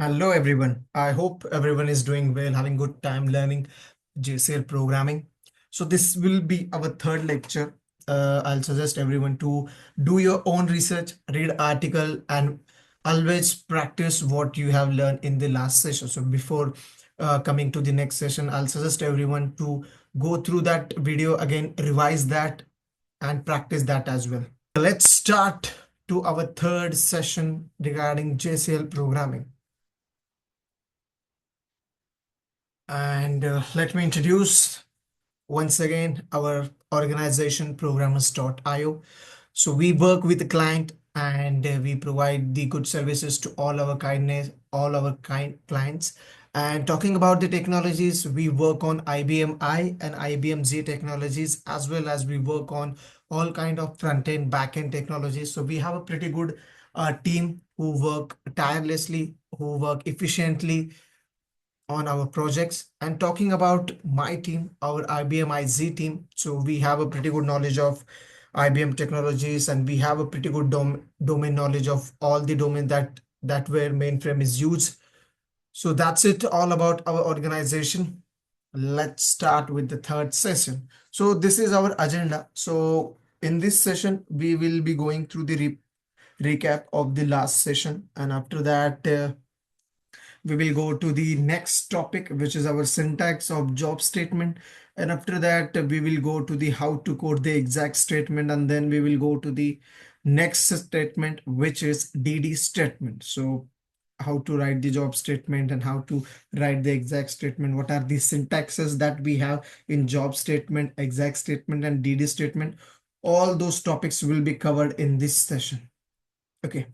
Hello everyone. I hope everyone is doing well, having good time learning JCL programming. So this will be our third lecture. I'll suggest everyone to do your own research, read article, and always practice what you have learned in the last session. So before coming to the next session, I'll suggest everyone to go through that video again, revise that, and practice that as well. Let's start to our third session regarding JCL programming. And let me introduce once again our organization programmers.io. So we work with the client and we provide the good services to all our clients. And talking about the technologies, we work on IBM I and IBM Z technologies, as well as we work on all kind of front-end, back-end technologies. So we have a pretty good team who work tirelessly, who work efficiently on our projects. And talking about my team, our IBM IZ team, so we have a pretty good knowledge of IBM technologies, and we have a pretty good domain knowledge of all the domain that where mainframe is used. So that's it all about our organization. Let's start with the third session. So this is our agenda. So in this session, we will be going through the recap of the last session, and after that we will go to the next topic, which is our syntax of job statement. And after that, we will go to the how to code the exact statement. And then we will go to the next statement, which is DD statement. So how to write the job statement and how to write the exact statement. What are the syntaxes that we have in job statement, exact statement, and DD statement? All those topics will be covered in this session. Okay.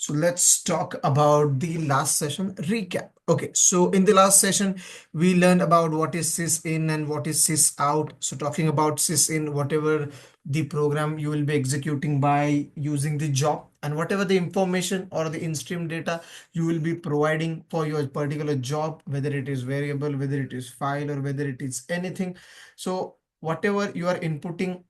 So let's talk about the last session recap. Okay, so in the last session, we learned about what is sys-in and what is sys-out. So talking about sys-in, whatever the program you will be executing by using the job, and whatever the information or the in-stream data you will be providing for your particular job, whether it is variable, whether it is file, or whether it is anything. So whatever you are inputting,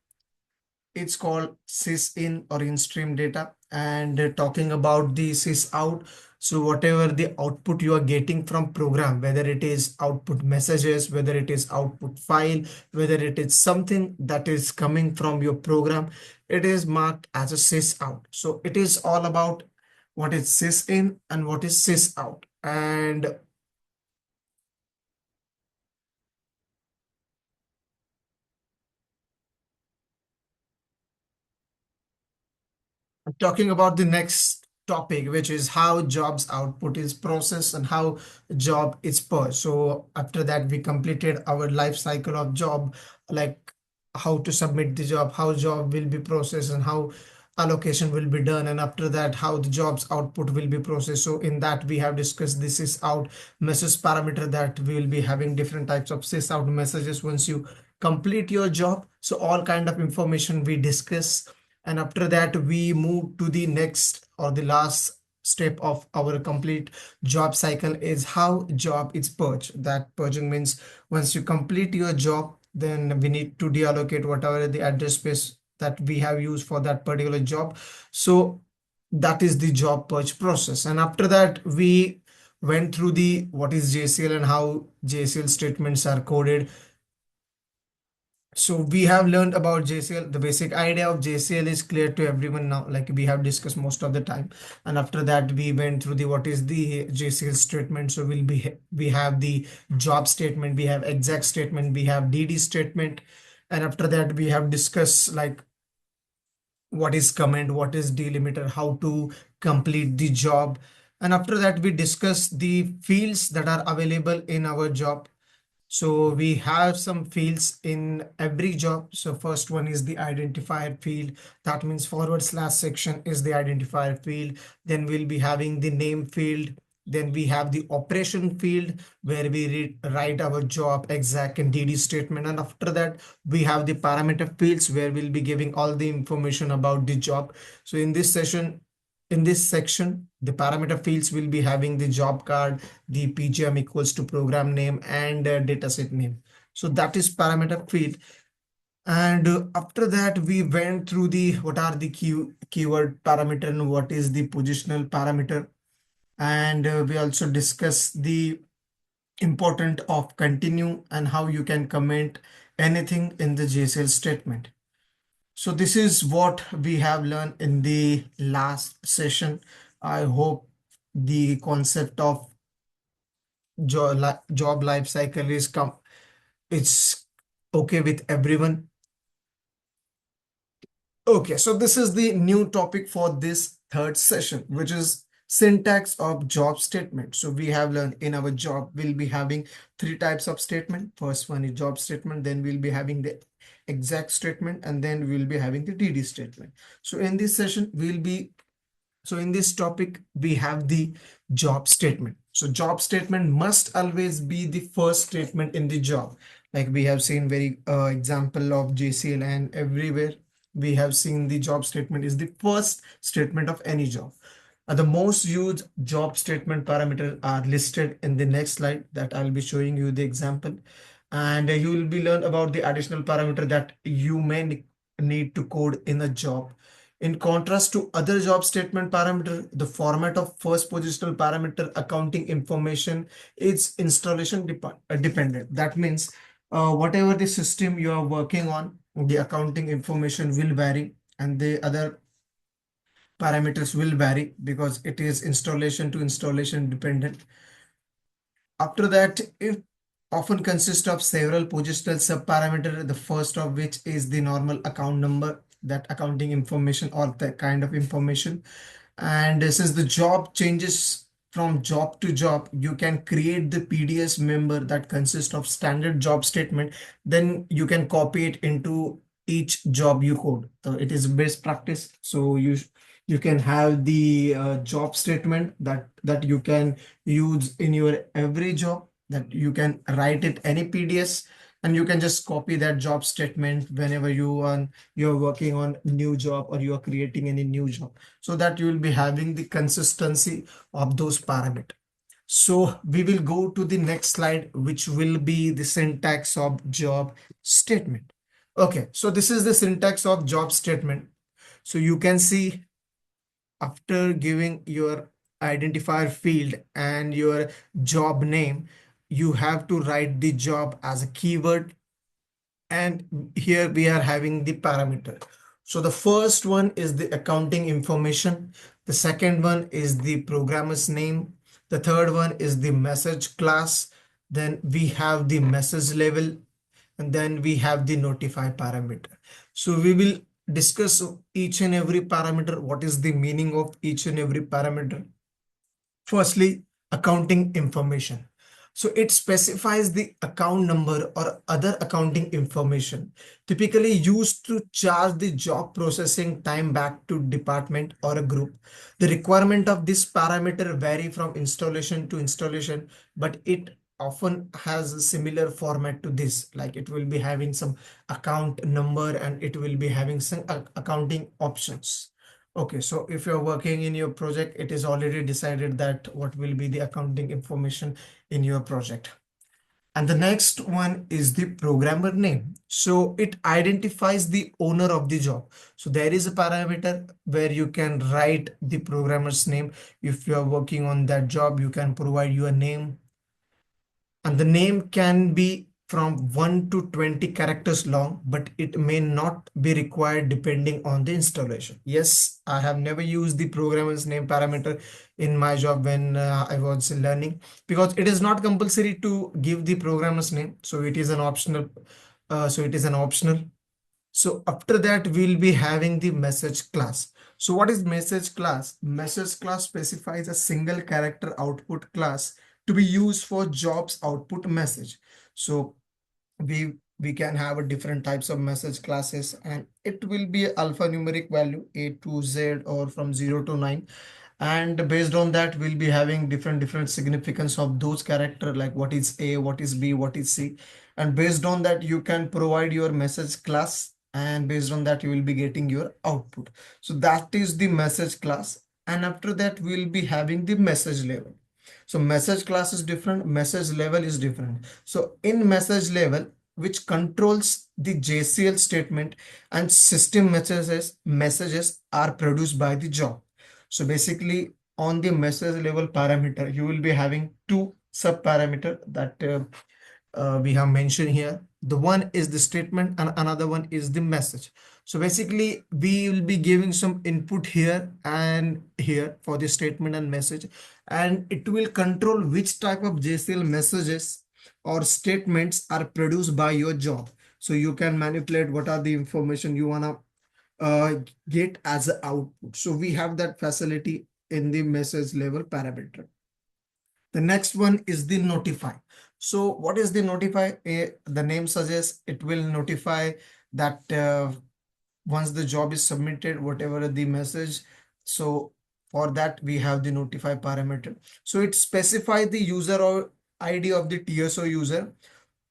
it's called sys-in or in-stream data. And talking about the sys-out, so whatever the output you are getting from program, whether it is output messages, whether it is output file, whether it is something that is coming from your program, it is marked as a sys-out. So it is all about what is sys-in and what is sys-out. And talking about the next topic, which is how jobs output is processed and how job is purged. So after that, we completed our life cycle of job, like how to submit the job, how job will be processed, and how allocation will be done. And after that, how the job's output will be processed. So in that, we have discussed this is out message parameter, that we will be having different types of sys out messages once you complete your job. So all kind of information we discuss. And after that, we move to the next or the last step of our complete job cycle, is how job is purged. That purging means once you complete your job, then we need to deallocate whatever the address space that we have used for that particular job. So that is the job purge process. And after that, we went through the what is JCL and how JCL statements are coded. So we have learned about JCL. The basic idea of JCL is clear to everyone now, like we have discussed most of the time. And after that, we went through the what is the JCL statement. So we have the job statement, we have exact statement, we have DD statement. And after that, we have discussed like what is comment, what is delimiter, how to complete the job. And after that, we discuss the fields that are available in our job. So we have some fields in every job. So first one is the identifier field. That means forward slash section is the identifier field. Then we'll be having the name field. Then we have the operation field where we write our job, exact, and DD statement. And after that, we have the parameter fields where we'll be giving all the information about the job. So in this session, in this section, the parameter fields will be having the job card, the PGM equals to program name, and dataset name. So that is parameter field. And after that, we went through the what are the keyword parameter and what is the positional parameter. And we also discuss the important of continue and how you can comment anything in the JCL statement. So this is what we have learned in the last session. I hope the concept of job life cycle is it's okay with everyone. Okay, so this is the new topic for this third session, which is syntax of job statement. So we have learned in our job, we'll be having three types of statement. First one is job statement, then we'll be having the exec statement, and then we'll be having the DD statement. So in this session, so in this topic, we have the job statement. So job statement must always be the first statement in the job. Like we have seen very example of JCL and everywhere we have seen the job statement is the first statement of any job. The most used job statement parameters are listed in the next slide that I'll be showing you the example. And you will be learn about the additional parameter that you may need to code in a job. In contrast to other job statement parameter, the format of first positional parameter accounting information is installation dependent. That means whatever the system you are working on, the accounting information will vary and the other parameters will vary because it is installation to installation dependent. After that, it often consists of several positional subparameters, the first of which is the normal account number, that accounting information or the kind of information. And since the job changes from job to job, you can create the PDS member that consists of standard job statement. Then you can copy it into each job you code. So it is best practice. So you can have the job statement that you can use in your every job, that you can write it any PDS, and you can just copy that job statement whenever you're working on new job or you are creating any new job, so that you will be having the consistency of those parameters. So we will go to the next slide, which will be the syntax of job statement. Okay, so this is the syntax of job statement. So you can see after giving your identifier field and your job name, you have to write the job as a keyword. And here we are having the parameter. So the first one is the accounting information. The second one is the programmer's name. The third one is the message class. Then we have the message level, and then we have the notify parameter. So we will discuss each and every parameter. What is the meaning of each and every parameter? Firstly, accounting information. So it specifies the account number or other accounting information typically used to charge the job processing time back to department or a group. The requirement of this parameter vary from installation to installation, but it often has a similar format to this. Like it will be having some account number and it will be having some accounting options. Okay, so if you're working in your project, it is already decided that what will be the accounting information in your project. And the next one is the programmer name. So it identifies the owner of the job. So there is a parameter where you can write the programmer's name. If you are working on that job, you can provide your name, and the name can be from 1 to 20 characters long, but it may not be required depending on the installation. Yes, I have never used the programmer's name parameter in my job when I was learning, because it is not compulsory to give the programmer's name. So it is an optional. So after that, we'll be having the message class. So what is message class? Message class specifies a single character output class to be used for jobs output message. So we can have a different types of message classes, and it will be alphanumeric value A to Z or from 0 to 9. And based on that, we'll be having different significance of those character, like what is A, what is B, what is C. And based on that, you can provide your message class, and based on that, you will be getting your output. So that is the message class. And after that, we'll be having the message level. So message class is different, message level is different. So in message level, which controls the JCL statement, and system messages are produced by the job. So basically, on the message level parameter, you will be having two sub parameter that we have mentioned here. The one is the statement and another one is the message. So basically we will be giving some input here and here for the statement and message, and it will control which type of JCL messages or statements are produced by your job. So you can manipulate what are the information you wanna uh, get as an output. So we have that facility in the message level parameter. The next one is the notify. So what is the notify? The name suggests it will notify that once the job is submitted, whatever the message. So for that, we have the notify parameter. So it specifies the user or ID of the TSO user.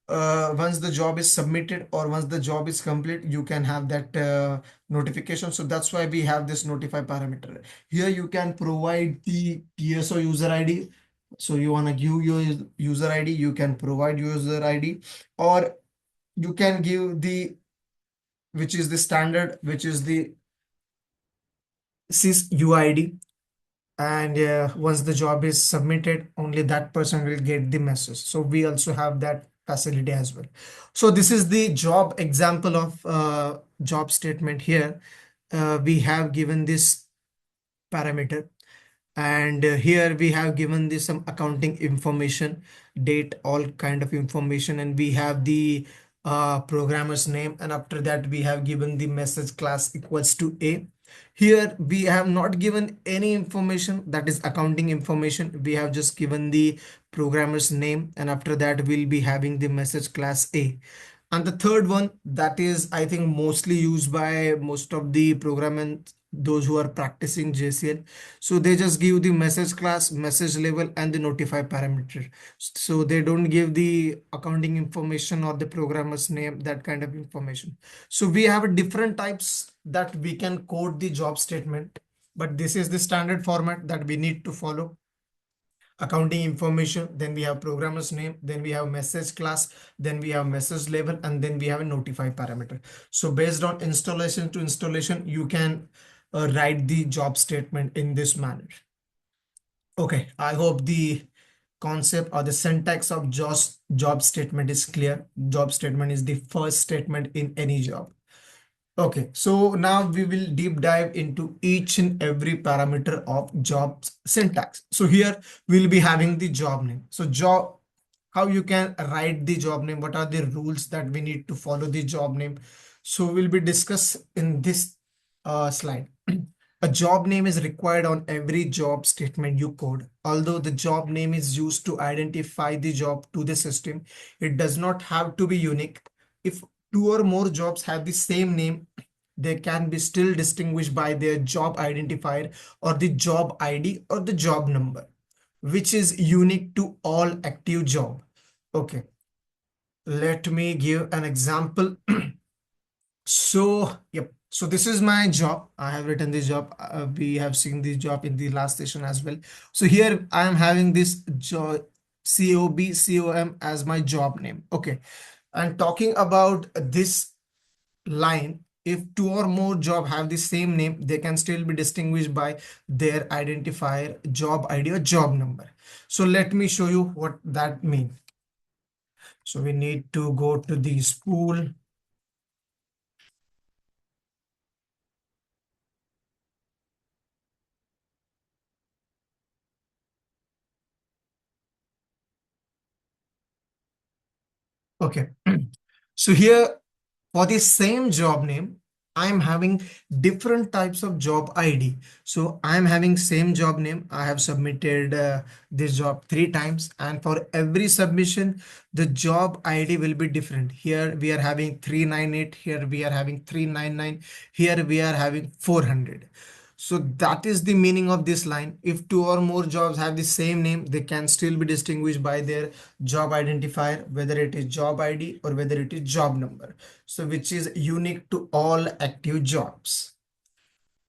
Once the job is submitted or once the job is complete, you can have that notification. So that's why we have this notify parameter. Here you can provide the TSO user ID. So you want to give your user ID, you can provide user ID, or you can give the, which is the standard, which is the sys UID. And once the job is submitted, only that person will get the message. So we also have that facility as well. So this is the job example of job statement here. We have given this parameter, and here we have given this some accounting information, date, all kind of information, and we have the programmer's name, and after that we have given the message class equals to A. Here we have not given any information, that is accounting information. We have just given the programmer's name, and after that we'll be having the message class A. And the third one, that is, I think, mostly used by most of the programming, those who are practicing JCL. So they just give the message class, message level, and the notify parameter. So they don't give the accounting information or the programmer's name, that kind of information. So we have different types that we can code the job statement, but this is the standard format that we need to follow. Accounting information, then we have programmer's name, then we have message class, then we have message label, and then we have a notify parameter. So based on installation to installation, you can write the job statement in this manner. Okay, I hope the concept or the syntax of job statement is clear. Job statement is the first statement in any job. Okay, so now we will deep dive into each and every parameter of job syntax. So here we'll be having the job name. So job, how you can write the job name, what are the rules that we need to follow the job name. So we'll be discuss in this slide. A job name is required on every job statement you code. Although the job name is used to identify the job to the system, it does not have to be unique. If two or more jobs have the same name, they can be still distinguished by their job identifier or the job ID or the job number, which is unique to all active job. Okay, let me give an example. So, yep. So this is my job. I have written this job. We have seen this job in the last session as well. So here I am having this job COBCOM as my job name. Okay. And talking about this line, if two or more job have the same name, they can still be distinguished by their identifier, job ID or job number. So let me show you what that means. So we need to go to the spool. Okay. So here for the same job name, I'm having different types of job ID. So I'm having same job name. I have submitted this job 3 times, and for every submission, the job ID will be different. Here we are having 398. Here we are having 399. Here we are having 400. So that is the meaning of this line. If two or more jobs have the same name, they can still be distinguished by their job identifier, whether it is job ID or whether it is job number. So which is unique to all active jobs.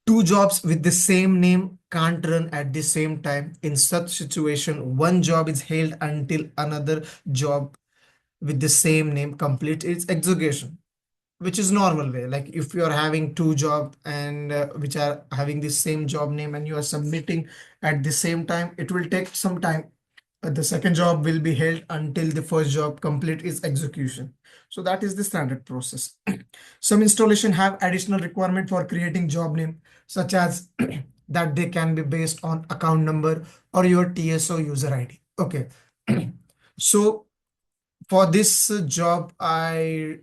Two jobs with the same name can't run at the same time. In such situation, one job is held until another job with the same name completes its execution. which is normal way. Like if you are having two job and which are having the same job name and you are submitting at the same time, it will take some time. The second job will be held until the first job complete its execution. So that is the standard process. Some installation have additional requirement for creating job name, such as that they can be based on account number or your TSO user ID. Okay. So for this job, I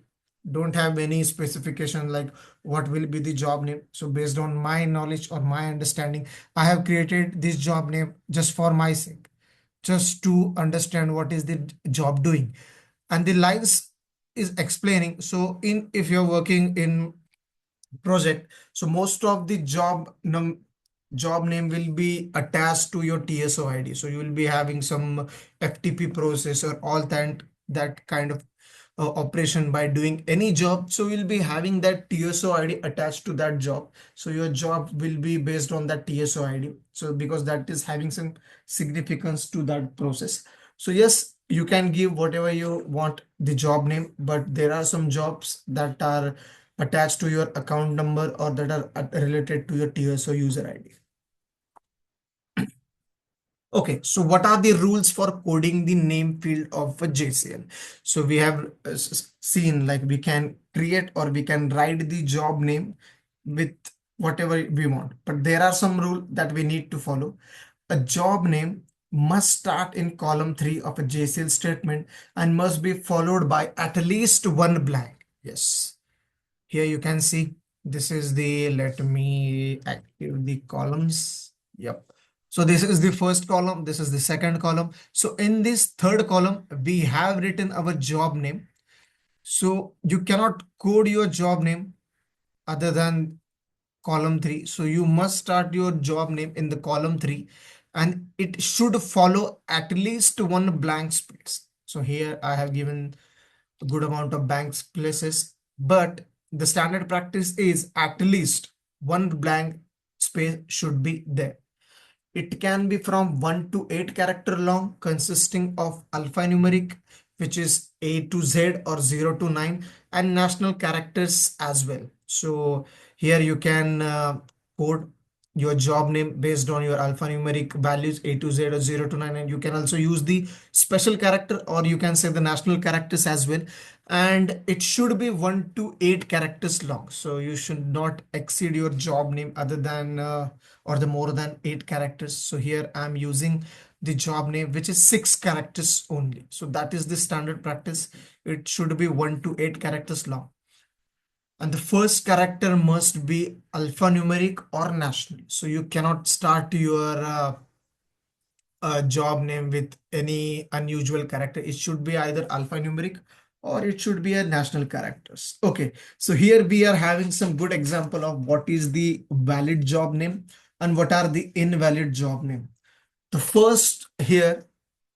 don't have any specification like what will be the job name. So based on my knowledge or my understanding, I have created this job name just for my sake, just to understand what is the job doing. And the lines is explaining. So in if you're working in project, so most of the job name will be attached to your TSO ID. So you will be having some FTP process or all that kind of operation by doing any job. So you'll be having that TSO ID attached to that job. So your job will be based on that TSO ID. So because that is having some significance to that process. So yes, you can give whatever you want the job name, but there are some jobs that are attached to your account number or that are related to your TSO user ID. Okay, so what are the rules for coding the name field of a JCL? So we have seen like we can create or we can write the job name with whatever we want, but there are some rules that we need to follow. A job name must start in column 3 of a JCL statement and must be followed by at least one blank. Yes. Here you can see this is the, let me active the columns. Yep. So this is the first column. This is the second column. So in this third column, we have written our job name. So you cannot code your job name other than column 3. So you must start your job name in the column 3 and it should follow at least one blank space. So here I have given a good amount of blank spaces, but the standard practice is at least one blank space should be there. It can be from 1 to 8 character long, consisting of alphanumeric, which is A to Z or 0 to 9, and national characters as well. So here you can code your job name based on your alphanumeric values A to Z or 0 to 9, and you can also use the special character or you can say the national characters as well. And it should be 1 to 8 characters long. So you should not exceed your job name other than or the more than 8 characters. So here I'm using the job name which is 6 characters only. So that is the standard practice. It should be 1 to 8 characters long. And the first character must be alphanumeric or national. So you cannot start your job name with any unusual character. It should be either alphanumeric or it should be a national characters. Okay, so here we are having some good example of what is the valid job name and what are the invalid job name. The first here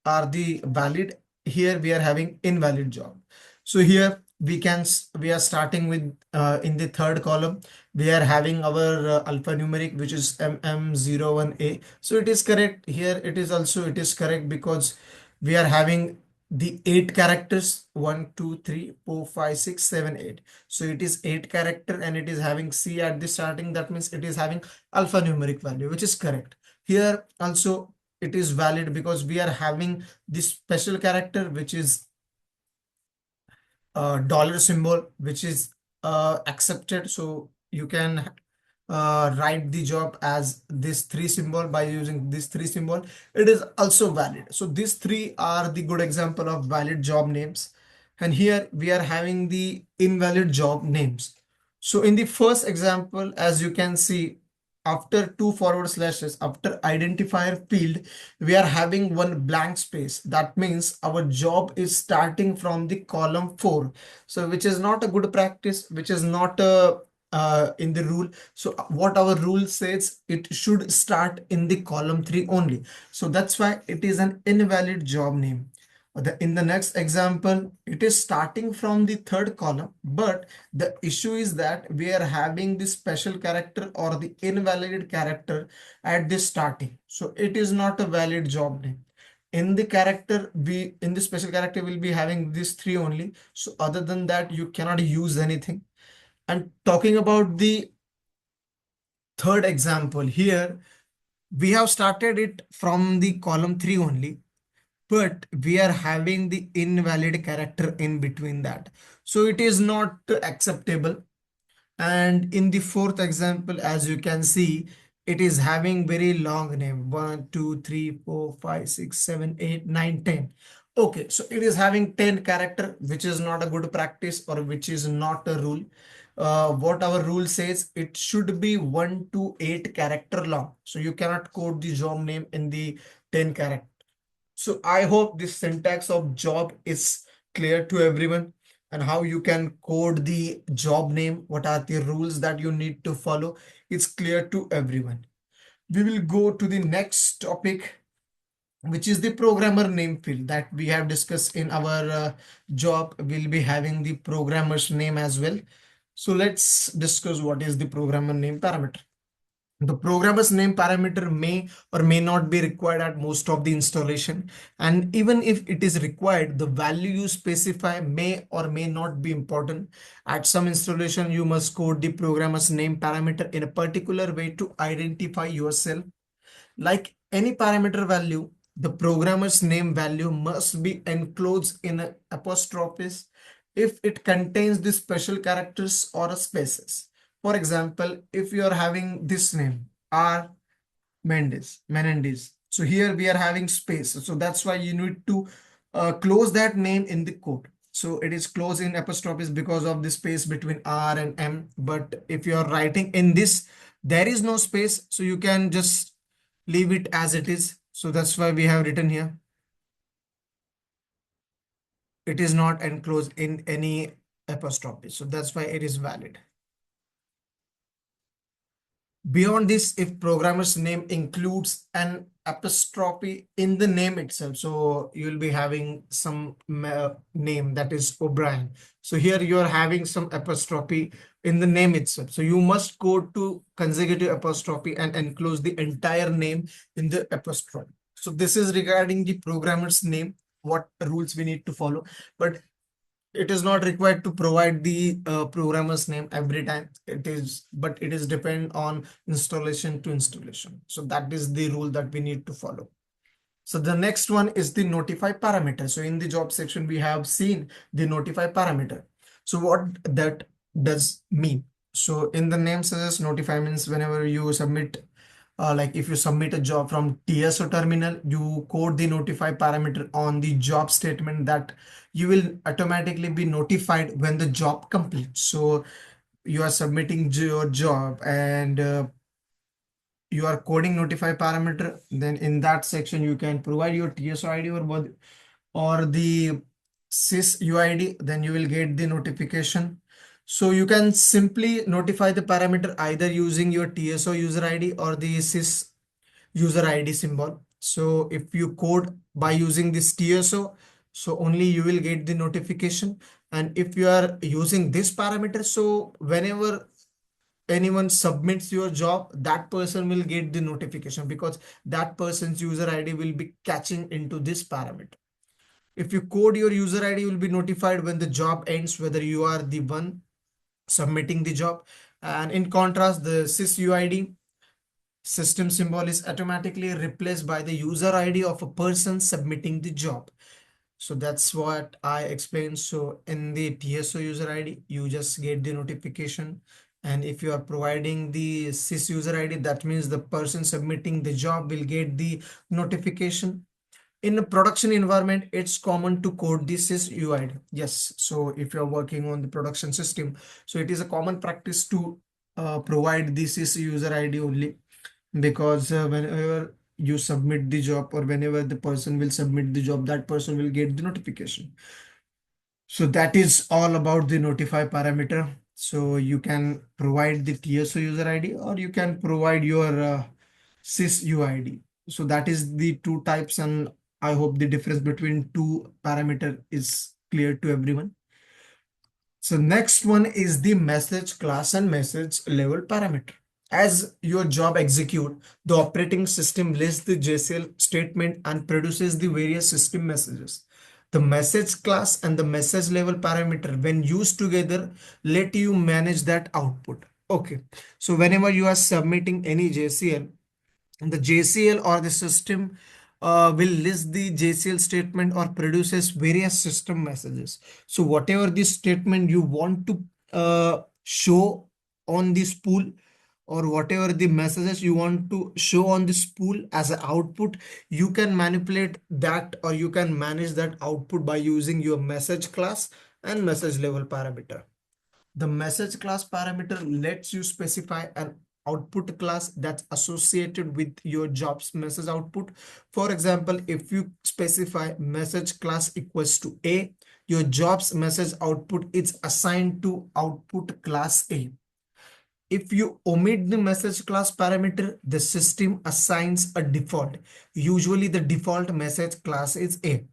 are the valid. Here we are having invalid job. So here we are starting with in the third column we are having our alphanumeric which is MM01A. So it is correct. Here it is also it is correct because we are having the 8 characters 1 2 3 4 5 6 7 8. So it is 8 character and it is having C at the starting. That means it is having alphanumeric value, which is correct. Here also it is valid because we are having this special character which is dollar symbol which is accepted. So you can write the job as this 3 symbol. By using this 3 symbol it is also valid. So these 3 are the good example of valid job names, and here we are having the invalid job names. So in the first example, as you can see, after 2 forward slashes after identifier field we are having one blank space. That means our job is starting from the column 4. So which is not a good practice, which is not in the rule. So what our rule says, it should start in the column 3 only. So that's why it is an invalid job name. In the next example, it is starting from the third column, but the issue is that we are having the special character or the invalid character at the starting. So it is not a valid job name. In the character, in the special character, we'll be having these 3 only. So other than that, you cannot use anything. And talking about the third example here, we have started it from the column 3 only, but we are having the invalid character in between that. So it is not acceptable. And in the fourth example, as you can see, it is having very long name, 1 2 3 4 5 6 7 8 9 10. Okay, so it is having 10 character, which is not a good practice, or which is not a rule. What our rule says, it should be 1 to 8 character long. So you cannot code the job name in the 10 character. So I hope this syntax of job is clear to everyone, and how you can code the job name, what are the rules that you need to follow. It's clear to everyone. We will go to the next topic, which is the programmer name field that we have discussed in our job. We'll be having the programmer's name as well. So let's discuss what is the programmer name parameter. The programmer's name parameter may or may not be required at most of the installation. And even if it is required, the value you specify may or may not be important. At some installation, you must code the programmer's name parameter in a particular way to identify yourself. Like any parameter value, the programmer's name value must be enclosed in an apostrophes if it contains the special characters or spaces. For example, if you are having this name, R. Menendez. So here we are having space. So that's why you need to close that name in the code. So it is closed in apostrophes because of the space between R and M. But if you are writing in this, there is no space. So you can just leave it as it is. So that's why we have written here. It is not enclosed in any apostrophe. So that's why it is valid. Beyond this, if programmer's name includes an apostrophe in the name itself, so you'll be having some name that is O'Brien. So here you are having some apostrophe in the name itself. So you must go to consecutive apostrophe and enclose the entire name in the apostrophe. So this is regarding the programmer's name, what rules we need to follow. But it is not required to provide the programmer's name every time. But it is depend on installation to installation. So that is the rule that we need to follow. So the next one is the notify parameter. So in the job section, we have seen the notify parameter. So what that does mean? So in the name says notify means whenever you submit, like if you submit a job from TSO terminal, you code the notify parameter on the job statement that you will automatically be notified when the job completes. So you are submitting your job and you are coding notify parameter, then in that section you can provide your TSO ID or the sys UID, then you will get the notification. So you can simply notify the parameter either using your TSO user ID or the sys user ID symbol. So if you code by using this TSO, so only you will get the notification. And if you are using this parameter, so whenever anyone submits your job, that person will get the notification because that person's user ID will be catching into this parameter. If you code your user ID, you will be notified when the job ends, whether you are the one submitting the job. And in contrast, the sysuid system symbol is automatically replaced by the user ID of a person submitting the job. So that's what I explained. So in the TSO user ID, you just get the notification. And if you are providing the sys user ID, that means the person submitting the job will get the notification. In a production environment, it's common to code the sys UID. Yes. So if you're working on the production system, so it is a common practice to provide the sys user ID only, because whenever you submit the job or whenever the person will submit the job, that person will get the notification. So that is all about the notify parameter. So you can provide the TSO user ID or you can provide your sys UID. So that is the two types, and I hope the difference between two parameter is clear to everyone. So next one is the message class and message level parameter. As your job execute, the operating system lists the JCL statement and produces the various system messages. The message class and the message level parameter, when used together, let you manage that output. Okay, so whenever you are submitting any JCL, the JCL or the system will list the JCL statement or produces various system messages. So whatever this statement you want to show on this spool, or whatever the messages you want to show on this spool as an output, you can manipulate that or you can manage that output by using your message class and message level parameter. The message class parameter lets you specify an output class that's associated with your job's message output. For example, if you specify message class equals to A, your job's message output is assigned to output class A. If you omit the message class parameter, the system assigns a default. Usually the default message class is A.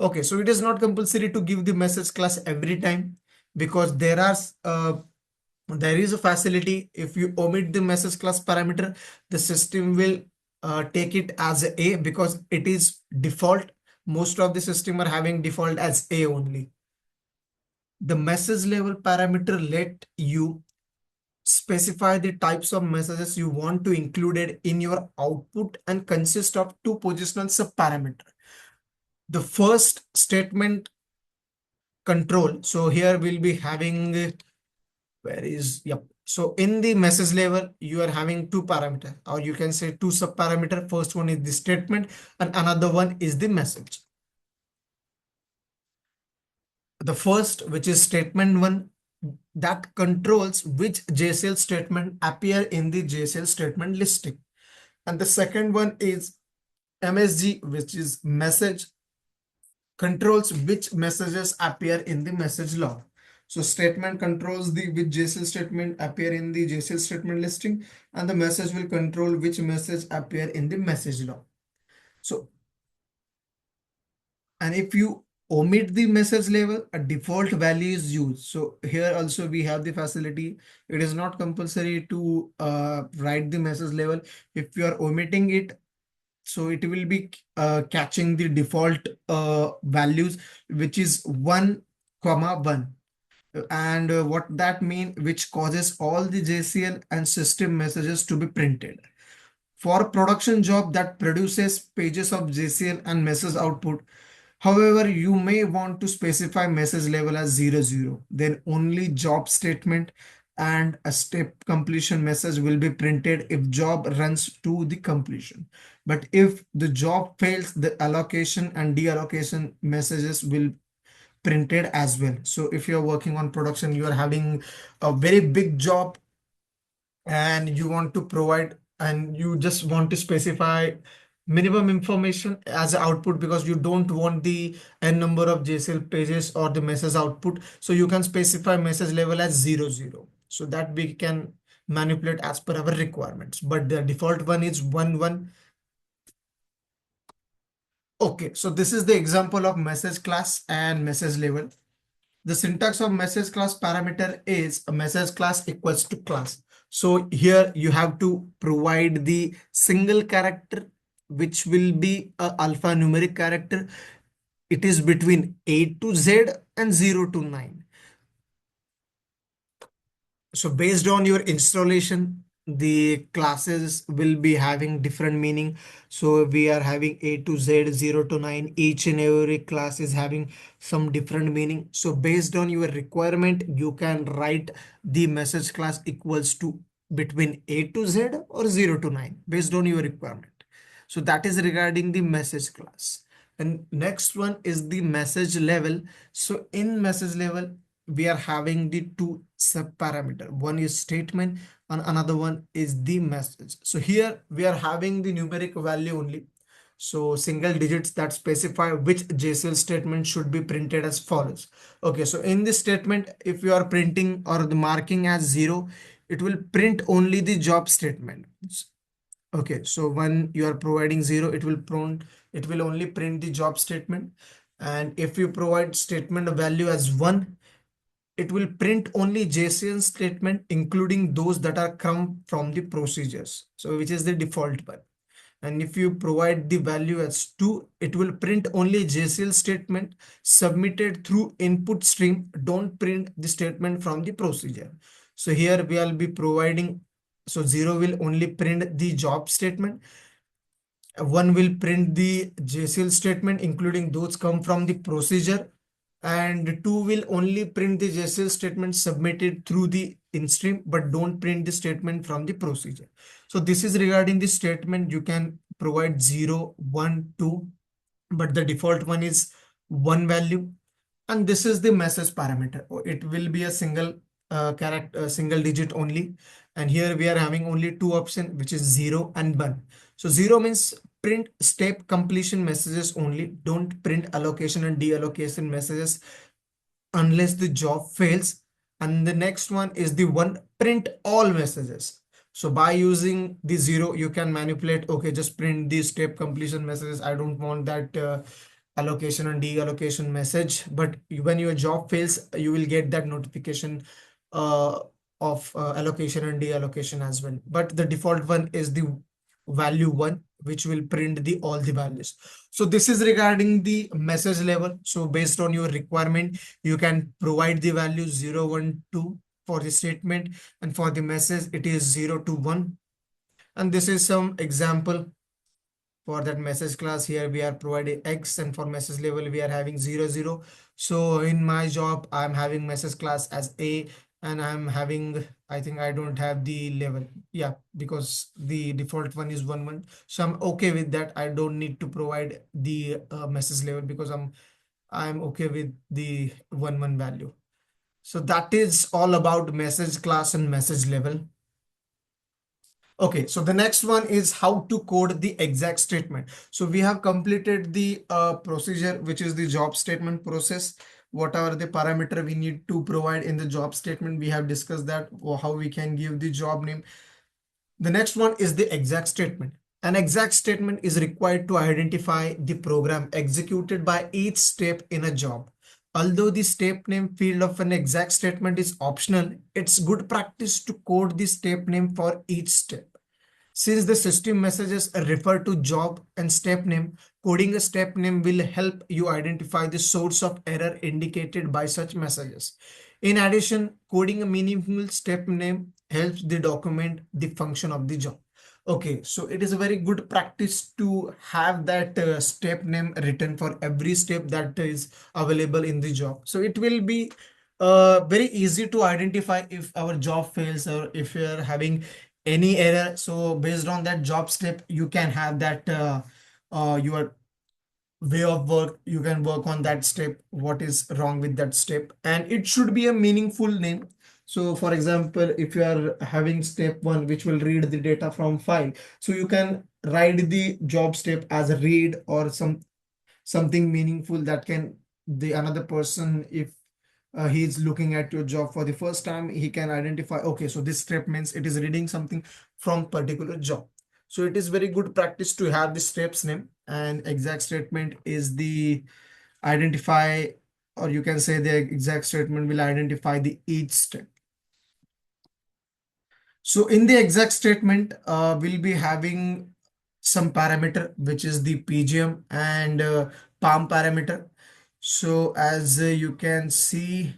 Okay, so it is not compulsory to give the message class every time, because there is a facility. If you omit the message class parameter, the system will take it as A because it is default. Most of the system are having default as A only. The message level parameter let you specify the types of messages you want to include in your output and consist of two positional subparameter. The first statement control. So here we'll be having where is yep. So in the message level, you are having two parameters, or you can say two subparameter. First one is the statement and another one is the message. The first, which is statement one, that controls which JCL statement appear in the JCL statement listing. And the second one is MSG, which is message, controls which messages appear in the message log. So statement controls the which JCL statement appear in the JCL statement listing, and the message will control which message appear in the message log. So, and if you omit the message level, a default value is used. So here also we have the facility. It is not compulsory to write the message level. If you are omitting it, so it will be catching the default values, which is 1, 1. And what that mean, which causes all the JCL and system messages to be printed. For production job that produces pages of JCL and message output, however, you may want to specify message level as 00. Then only job statement and a step completion message will be printed if job runs to the completion. But if the job fails, the allocation and deallocation messages will printed as well. So if you're working on production, you are having a very big job and you want to provide and you just want to specify minimum information as an output because you don't want the n number of JCL pages or the message output. So you can specify message level as 00. So that we can manipulate as per our requirements. But the default one is 11. Okay, so this is the example of message class and message level. The syntax of message class parameter is a message class equals to class. So here you have to provide the single character, which will be a alphanumeric character. It is between A to Z and 0 to 9. So based on your installation, the classes will be having different meaning. So we are having A to Z, 0 to 9. Each and every class is having some different meaning. So based on your requirement, you can write the message class equals to between A to Z or 0 to 9 based on your requirement. So that is regarding the message class. And next one is the message level. So in message level, we are having the two subparameter. One is statement and another one is the message. So here we are having the numeric value only. So single digits that specify which JCL statement should be printed as follows. Okay, so in this statement, if you are printing or the marking as 0, it will print only the job statement. Okay, so when you are providing 0, it will only print the job statement. And if you provide statement value as 1, it will print only JCL statement, including those that are come from the procedures. So which is the default one. And if you provide the value as 2, it will print only JCL statement submitted through input stream. Don't print the statement from the procedure. So here we will be providing, so 0 will only print the job statement. 1 will print the JCL statement, including those come from the procedure. And 2 will only print the JCL statement submitted through the in-stream, but don't print the statement from the procedure. So this is regarding the statement. You can provide 0, 1, 2, but the default one is 1 value. And this is the message parameter. It will be a single character, single digit only. And here we are having only two options, which is 0 and 1. So 0 means print step completion messages only. Don't print allocation and deallocation messages unless the job fails. And the next one is the 1, print all messages. So by using the 0, you can manipulate, okay, just print the step completion messages. I don't want that allocation and deallocation message. But when your job fails, you will get that notification uh, of allocation and deallocation as well. But the default one is the value 1, which will print the all the values. So this is regarding the message level. So based on your requirement, you can provide the value 0, 1, 2 for the statement, and for the message it is 0 to 1. And this is some example for that message class. Here we are providing X, and for message level we are having 0, 0. So in my job I'm having message class as A, and I'm having, I think I don't have the level, yeah, because the default one is 1, 1. So I'm okay with that. I don't need to provide the message level because I'm okay with the 1, 1 value. So that is all about message class and message level. Okay, so the next one is how to code the EXEC statement. So we have completed the procedure, which is the job statement process. What are the parameter we need to provide in the job statement? We have discussed that, or how we can give the job name. The next one is the EXEC statement. An EXEC statement is required to identify the program executed by each step in a job. Although the step name field of an EXEC statement is optional, it's good practice to code the step name for each step. Since the system messages refer to job and step name, coding a step name will help you identify the source of error indicated by such messages. In addition, coding a meaningful step name helps the document the function of the job. Okay, so it is a very good practice to have that step name written for every step that is available in the job. So it will be very easy to identify if our job fails or if you are having any error. So based on that job step, you can have that your way of work. You can work on that step, what is wrong with that step, and it should be a meaningful name. So for example, if you are having step 1, which will read the data from file, so you can write the job step as a read or something meaningful that can the another person, if he is looking at your job for the first time, he can identify, okay, so this step means it is reading something from particular job. So it is very good practice to have the steps name, and exact statement is the identify, or you can say the exact statement will identify the each step. So in the exact statement, we'll be having some parameter, which is the PGM and PALM parameter. So as you can see,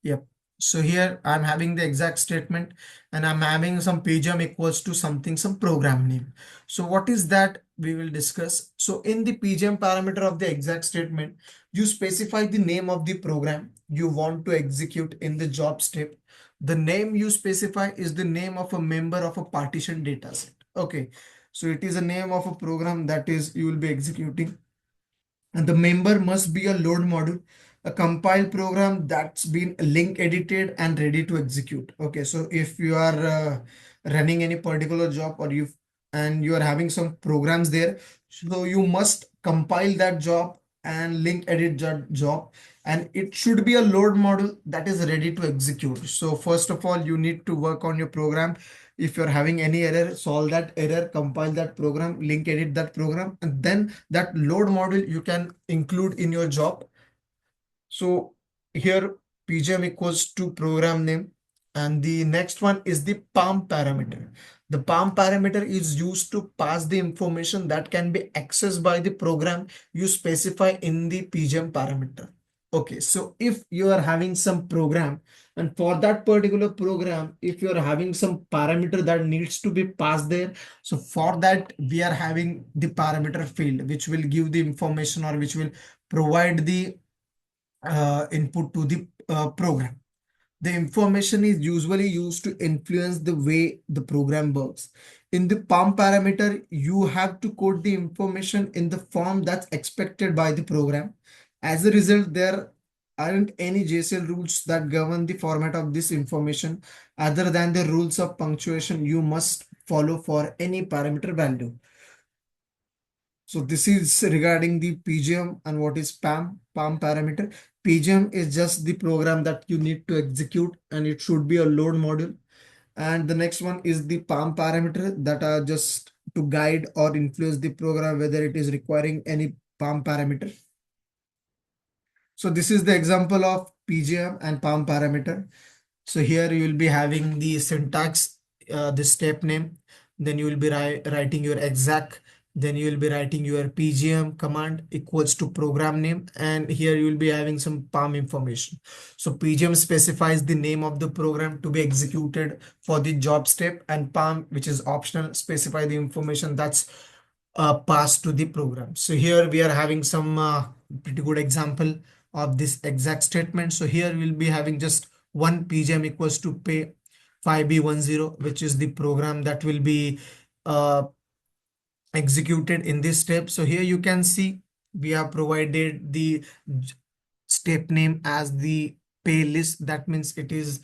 yep. So here I'm having the exact statement, and I'm having some PGM equals to something, some program name. So what is that we will discuss. So in the PGM parameter of the exact statement, you specify the name of the program you want to execute in the job step. The name you specify is the name of a member of a partition data set. Okay. So it is a name of a program that is you will be executing, and the member must be a load module, a compiled program that's been link edited and ready to execute. Okay, so if you are running any particular job, or you are having some programs there, so you must compile that job and link edit that job, and it should be a load module that is ready to execute. So first of all, you need to work on your program. If you're having any error, solve that error, compile that program, link edit that program, and then that load module you can include in your job. So here PGM equals to program name, and the next one is the PALM parameter. The PAM parameter is used to pass the information that can be accessed by the program you specify in the PGM parameter. Okay, so if you are having some program, and for that particular program, if you are having some parameter that needs to be passed there, so for that we are having the parameter field which will give the information or which will provide the input to the program. The information is usually used to influence the way the program works. In the PAM parameter, you have to code the information in the form that's expected by the program. As a result, there aren't any JCL rules that govern the format of this information other than the rules of punctuation you must follow for any parameter value. So this is regarding the PGM and what is PAM parameter. PGM is just the program that you need to execute and it should be a load module. And the next one is the PAM parameter that are just to guide or influence the program whether it is requiring any PAM parameter. So this is the example of PGM and PAM parameter. So here you will be having the syntax, the step name, then you will be writing your exec, then you will be writing your PGM command equals to program name, and here you will be having some PAM information. So PGM specifies the name of the program to be executed for the job step, and PAM, which is optional, specify the information that's passed to the program. So here we are having some pretty good example of this exact statement. So here we'll be having just one PGM equals to pay 5B10, which is the program that will be uh, executed in this step. So here you can see we have provided the step name as the pay list. That means it is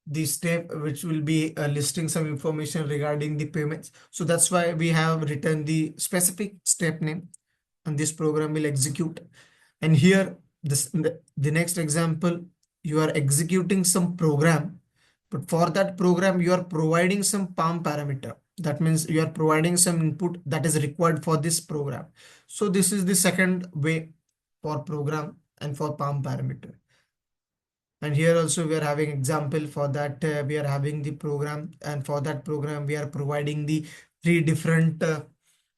the step which will be listing some information regarding the payments. So that's why we have written the specific step name and this program will execute. And here the next example, you are executing some program, but for that program you are providing some PAM parameter. That means you are providing some input that is required for this program. So this is the second way for program and for PAM parameter. And here also we are having example for that we are having the program, and for that program we are providing the three different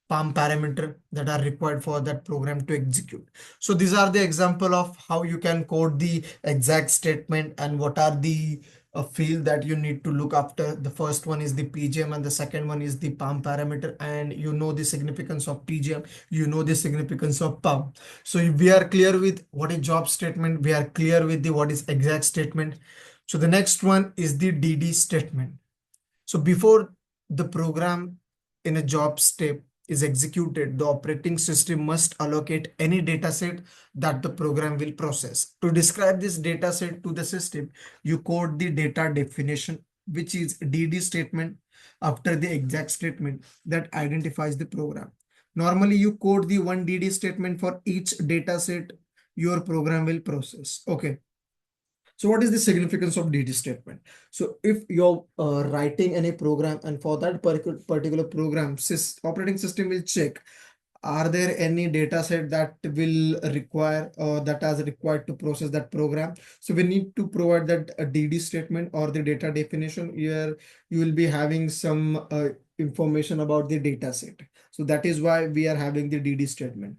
PAM parameter that are required for that program to execute. So these are the example of how you can code the exact statement and what are the field that you need to look after. The first one is the PGM and the second one is the PAM parameter, and you know the significance of PGM, you know the significance of PAM. So if we are clear with what is job statement, we are clear with the what is exact statement. So the next one is the DD statement. So before the program in a job step is executed, the operating system must allocate any data set that the program will process. To describe this data set to the system, you code the data definition, which is DD statement after the exact statement that identifies the program. Normally, you code the one DD statement for each data set your program will process. Okay. So what is the significance of DD statement? So if you're writing any program and for that particular program, operating system will check, are there any data set that will require or that is required to process that program? So we need to provide that a DD statement or the data definition. Here you will be having some information about the data set. So that is why we are having the DD statement.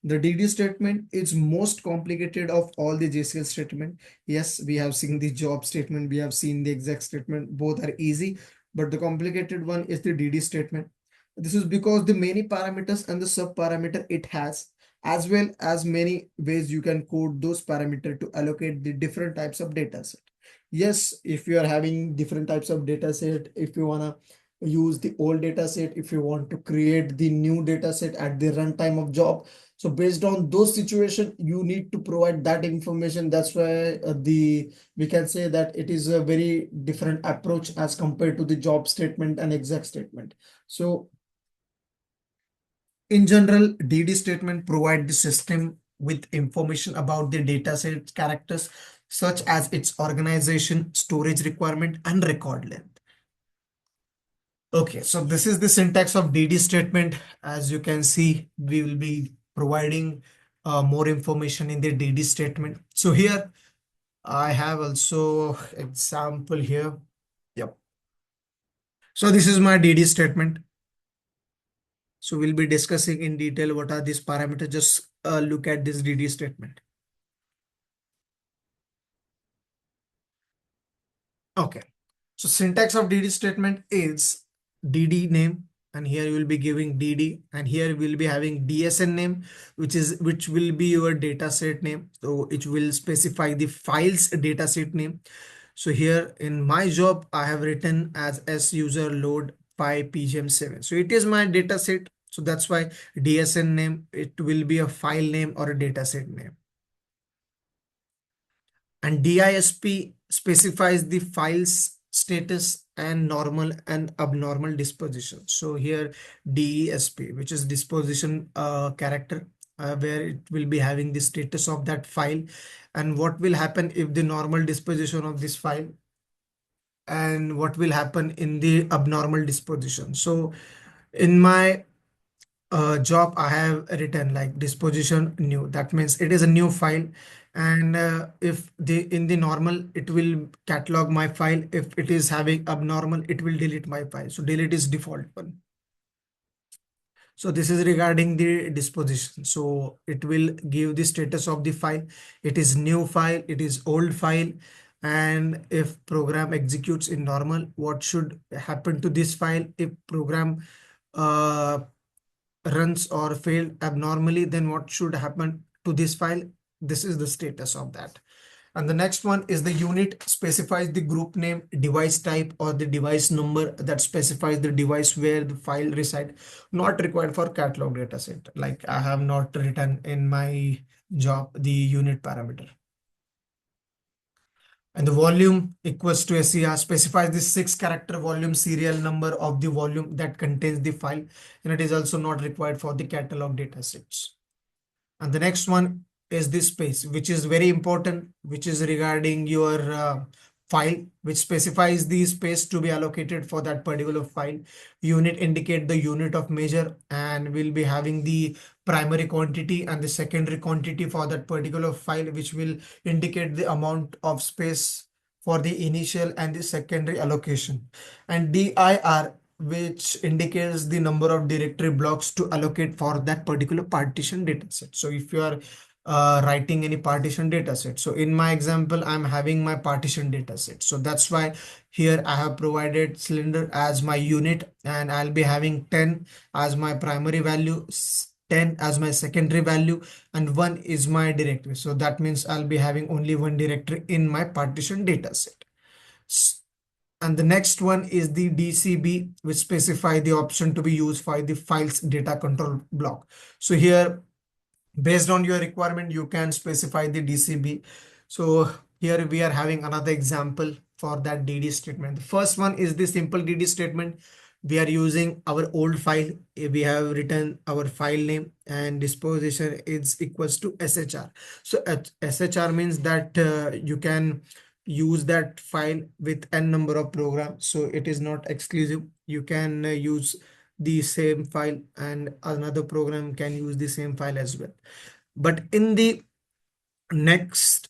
The DD statement is most complicated of all the JCL statement. Yes, we have seen the job statement, we have seen the exact statement, both are easy, but the complicated one is the DD statement. This is because the many parameters and the sub parameter it has, as well as many ways you can code those parameters to allocate the different types of data set. Yes, if you are having different types of data set, if you want to use the old data set, if you want to create the new data set at the runtime of job, so based on those situations, you need to provide that information. That's why we can say that it is a very different approach as compared to the job statement and exact statement. So in general, DD statement provide the system with information about the dataset characters, such as its organization, storage requirement, and record length. Okay, so this is the syntax of DD statement. As you can see, we will be providing more information in the DD statement. So here I have also example here. Yep. So this is my DD statement. So we'll be discussing in detail what are these parameters. Just look at this DD statement. Okay. So syntax of DD statement is DD name, and here you will be giving DD, and here we'll be having DSN name, which will be your dataset name. So it will specify the file's dataset name. So here in my job, I have written as S user load 5 PGM7. So it is my dataset. So that's why DSN name, it will be a file name or a dataset name. And DISP specifies the file's status and normal and abnormal disposition. So here DESP, which is disposition character, where it will be having the status of that file and what will happen if the normal disposition of this file and what will happen in the abnormal disposition. So in my job, I have written like disposition new. That means it is a new file. And if the in the normal, it will catalog my file. If it is having abnormal, it will delete my file. So delete is default one. So this is regarding the disposition. So it will give the status of the file. It is new file, it is old file. And if program executes in normal, what should happen to this file? If program uh, runs or failed abnormally, then what should happen to this file? This is the status of that. And the next one is the unit specifies the group name, device type, or the device number that specifies the device where the file reside. Not required for catalog dataset. Like I have not written in my job the unit parameter. And the volume equals to SCR specifies the 6-character volume serial number of the volume that contains the file. And it is also not required for the catalog datasets. And the next one is this space, which is very important, which is regarding your file, which specifies the space to be allocated for that particular file. Unit indicate the unit of measure, and we'll be having the primary quantity and the secondary quantity for that particular file, which will indicate the amount of space for the initial and the secondary allocation. And DIR, which indicates the number of directory blocks to allocate for that particular partition dataset. So if you are writing any partition dataset, so in my example, I'm having my partition dataset. So that's why here I have provided cylinder as my unit, and I'll be having 10 as my primary value, 10 as my secondary value, and 1 is my directory. So that means I'll be having only one directory in my partition dataset. And the next one is the DCB, which specify the option to be used for the files data control block. So here, based on your requirement, you can specify the DCB. So here we are having another example for that DD statement. The first one is the simple DD statement. We are using our old file. We have written our file name and disposition is equals to SHR. So SHR means that you can use that file with n number of programs. So it is not exclusive. You can use the same file and another program can use the same file as well. But in the next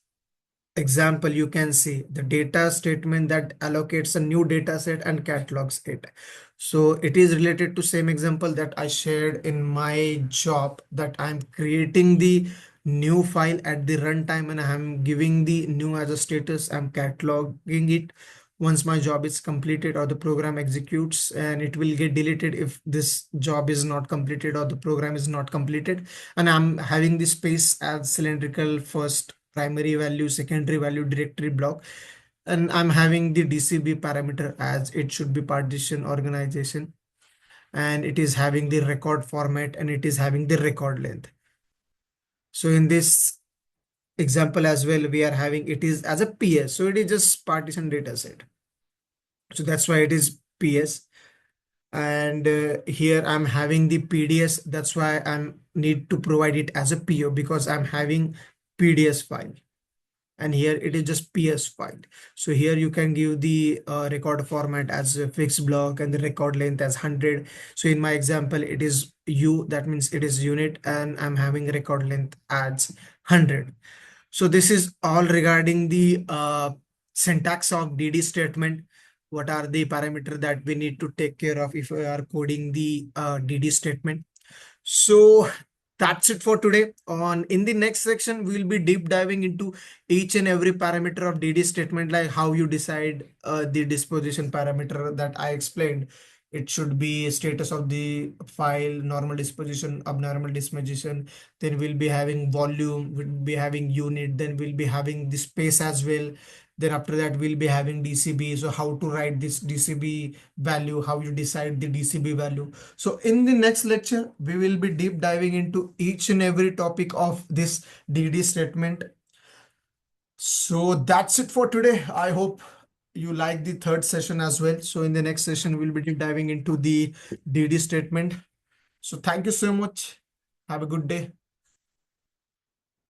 example, you can see the data statement that allocates a new data set and catalogs it. So it is related to same example that I shared in my job, that I'm creating the new file at the runtime and I'm giving the new as a status. I'm cataloging it once my job is completed or the program executes, and it will get deleted if this job is not completed or the program is not completed. And I'm having the space as cylindrical first primary value, secondary value, directory block. And I'm having the DCB parameter as it should be partition organization. And it is having the record format and it is having the record length. So in this example as well, we are having it is as a PS. So it is just partition data set. So that's why it is PS. And here I'm having the PDS. That's why I'm need to provide it as a PO because I'm having PDS file. And here it is just PS file. So here you can give the record format as a fixed block and the record length as 100. So in my example, it is U, that means it is unit, and I'm having record length as 100. So this is all regarding the syntax of DD statement. what are the parameters that we need to take care of if we are coding the DD statement. So that's it for today. On in the next section, we'll be deep diving into each and every parameter of DD statement, like how you decide the disposition parameter that I explained. It should be status of the file, normal disposition, abnormal disposition. Then we'll be having volume, we'll be having unit, then we'll be having the space as well. Then after that, we'll be having DCB. So how to write this DCB value, how you decide the DCB value. So in the next lecture, we will be deep diving into each and every topic of this DD statement. So that's it for today. I hope you like the third session as well. So in the next session, we'll be deep diving into the DD statement. So thank you so much. Have a good day.